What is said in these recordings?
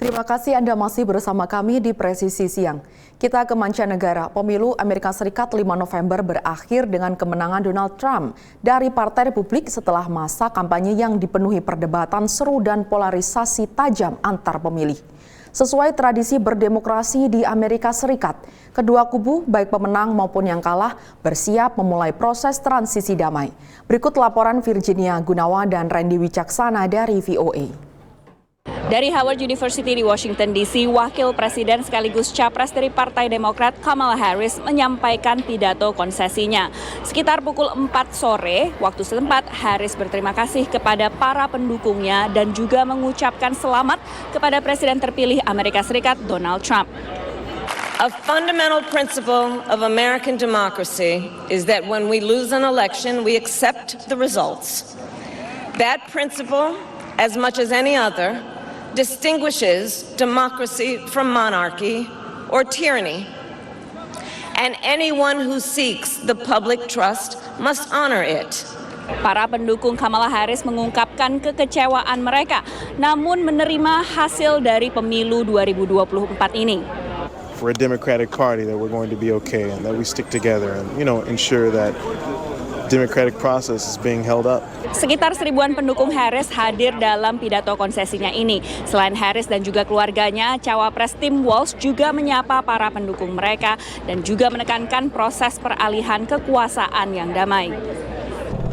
Terima kasih Anda masih bersama kami di Presisi Siang. Kita ke mancanegara. Pemilu Amerika Serikat 5 November berakhir dengan kemenangan Donald Trump dari Partai Republik setelah masa kampanye yang dipenuhi perdebatan seru dan polarisasi tajam antar pemilih. Sesuai tradisi berdemokrasi di Amerika Serikat, kedua kubu, baik pemenang maupun yang kalah, bersiap memulai proses transisi damai. Berikut laporan Virginia Gunawan dan Randy Wicaksana dari VOA. Dari Howard University di Washington DC, Wakil Presiden sekaligus Capres dari Partai Demokrat Kamala Harris menyampaikan pidato konsesinya. Sekitar pukul 4 sore, waktu setempat, Harris berterima kasih kepada para pendukungnya dan juga mengucapkan selamat kepada Presiden terpilih Amerika Serikat Donald Trump. A fundamental principle of American democracy is that when we lose an election, we accept the results. That principle, as much as any other, distinguishes democracy from monarchy or tyranny. And anyone who seeks the public trust must honor it. Para pendukung Kamala Harris mengungkapkan kekecewaan mereka, namun menerima hasil dari pemilu 2024 ini. For a Democratic Party, that we're going to be okay and that we stick together and, ensure that democratic process is being held up. Sekitar 1000-an pendukung Harris hadir dalam pidato konsesinya ini. Selain Harris dan juga keluarganya, Cawapres Tim Walz juga menyapa para pendukung mereka dan juga menekankan proses peralihan kekuasaan yang damai.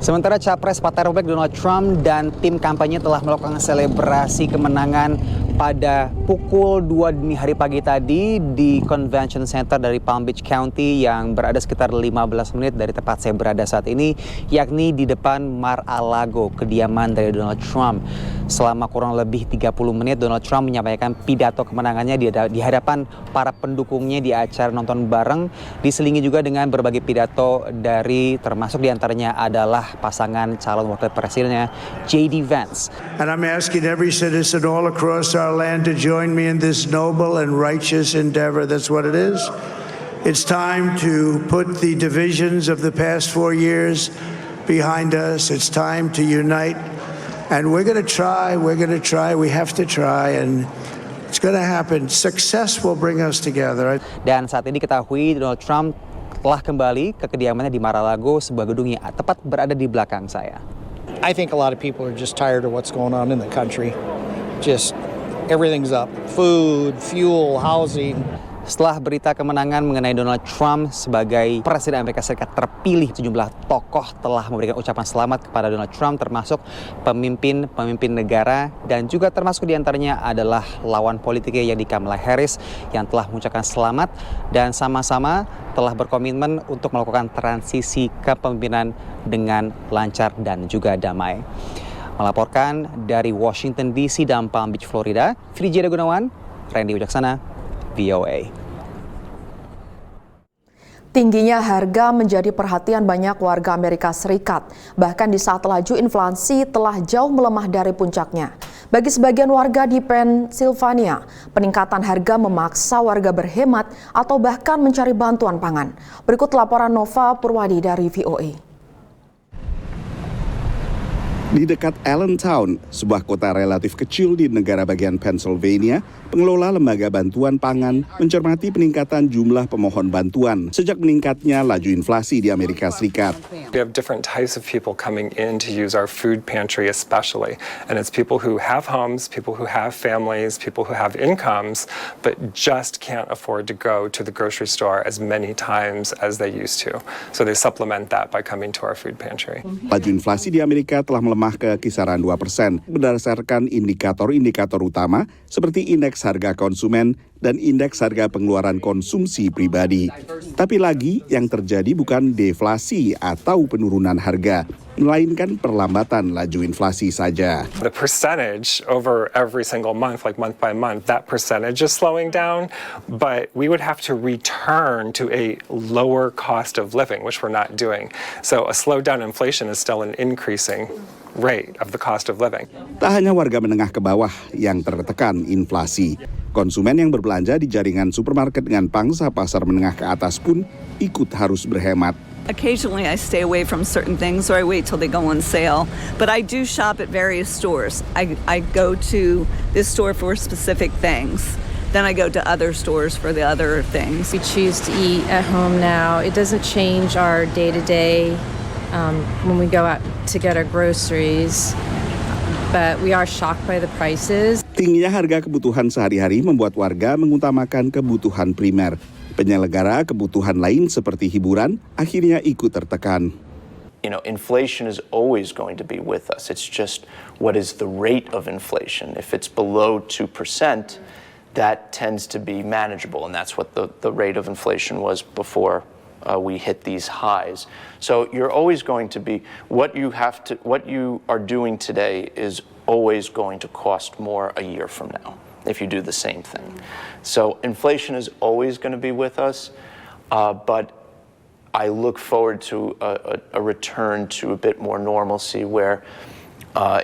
Sementara Capres Partai Republik Donald Trump dan tim kampanye telah melakukan selebrasi kemenangan pada pukul 2 dini hari pagi tadi di Convention Center dari Palm Beach County yang berada sekitar 15 menit dari tempat saya berada saat ini, yakni di depan Mar-a-Lago, kediaman dari Donald Trump. Selama kurang lebih 30 menit, Donald Trump menyampaikan pidato kemenangannya di hadapan para pendukungnya di acara nonton bareng, diselingi juga dengan berbagai pidato dari, termasuk diantaranya adalah pasangan calon wakil presidennya J.D. Vance. And I'm asking every citizen all across our land to join me in this noble and righteous endeavor. That's what it is. It's time to put the divisions of the past 4 years behind us. It's time to unite. And we're going to try, we have to try, and it's going to happen. Success will bring us together. Dan saat ini ketahui Donald Trump telah kembali ke kediamannya di Mar-a-Lago, sebuah gedung yang tepat berada di belakang saya. I think a lot of people are just tired of what's going on in the country. Just everything's up. Food, fuel, housing. Setelah berita kemenangan mengenai Donald Trump sebagai Presiden Amerika Serikat terpilih, sejumlah tokoh telah memberikan ucapan selamat kepada Donald Trump, termasuk pemimpin negara dan juga termasuk diantaranya adalah lawan politiknya yang Kamala Harris yang telah mengucapkan selamat dan sama-sama telah berkomitmen untuk melakukan transisi kepemimpinan dengan lancar dan juga damai. Melaporkan dari Washington DC dan Palm Beach, Florida, Virginia Gunawan, Randy Wicaksana, VOA. Tingginya harga menjadi perhatian banyak warga Amerika Serikat. Bahkan di saat laju inflasi telah jauh melemah dari puncaknya. Bagi sebagian warga di Pennsylvania, peningkatan harga memaksa warga berhemat atau bahkan mencari bantuan pangan. Berikut laporan Nova Purwadi dari VOA. Di dekat Allentown, sebuah kota relatif kecil di negara bagian Pennsylvania, pengelola lembaga bantuan pangan mencermati peningkatan jumlah pemohon bantuan sejak meningkatnya laju inflasi di Amerika Serikat. We have different types of people coming in to use our food pantry especially, and it's people who have homes, people who have families, people who have incomes, but just can't afford to go to the grocery store as many times as they used to. So they supplement that by coming to our food pantry. Laju inflasi di Amerika telah melemah ke kisaran 2% berdasarkan indikator-indikator utama seperti indeks harga konsumen dan indeks harga pengeluaran konsumsi pribadi. Tapi lagi yang terjadi bukan deflasi atau penurunan harga, melainkan perlambatan laju inflasi saja. The percentage over every single month, like month by month, that percentage is slowing down, but we would have to return to a lower cost of living, which we're not doing. So a slowdown inflation is still an increasing rate of the cost of living. Tak hanya warga menengah ke bawah yang tertekan inflasi. Konsumen yang berbelanja di jaringan supermarket dengan pangsa pasar menengah ke atas pun ikut harus berhemat. Occasionally I stay away from certain things or I wait till they go on sale. But I do shop at various stores. I go to this store for specific things. Then I go to other stores for the other things. We choose to eat at home now. It doesn't change our day-to-day when we go out to get our groceries. But we are shocked by the prices. Tingginya harga kebutuhan sehari-hari membuat warga mengutamakan kebutuhan primer. Penyelenggara kebutuhan lain seperti hiburan akhirnya ikut tertekan. You know, inflation is always going to be with us. It's just what is the rate of inflation. If it's below 2%, that tends to be manageable, and that's what the rate of inflation was before we hit these highs. So you're always going to be, what you are doing today is always going to cost more a year from now if you do the same thing. So inflation is always going to be with us, but I look forward to a return to a bit more normalcy where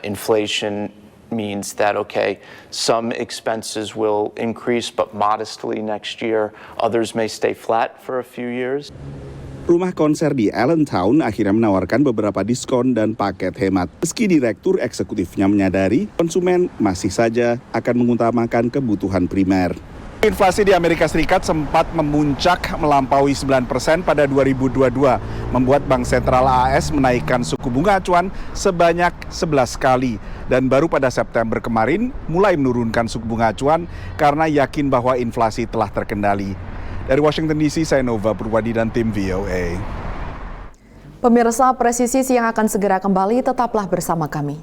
inflation means that, okay, some expenses will increase but modestly next year. Others may stay flat for a few years. Rumah konser di Allentown akhirnya menawarkan beberapa diskon dan paket hemat. Meski direktur eksekutifnya menyadari, konsumen masih saja akan mengutamakan kebutuhan primer. Inflasi di Amerika Serikat sempat memuncak melampaui 9% pada 2022, membuat Bank Sentral AS menaikkan suku bunga acuan sebanyak 11 kali. Dan baru pada September kemarin mulai menurunkan suku bunga acuan karena yakin bahwa inflasi telah terkendali. Dari Washington DC, saya Nova Purwadi dan tim VOA. Pemirsa Presisi yang akan segera kembali, tetaplah bersama kami.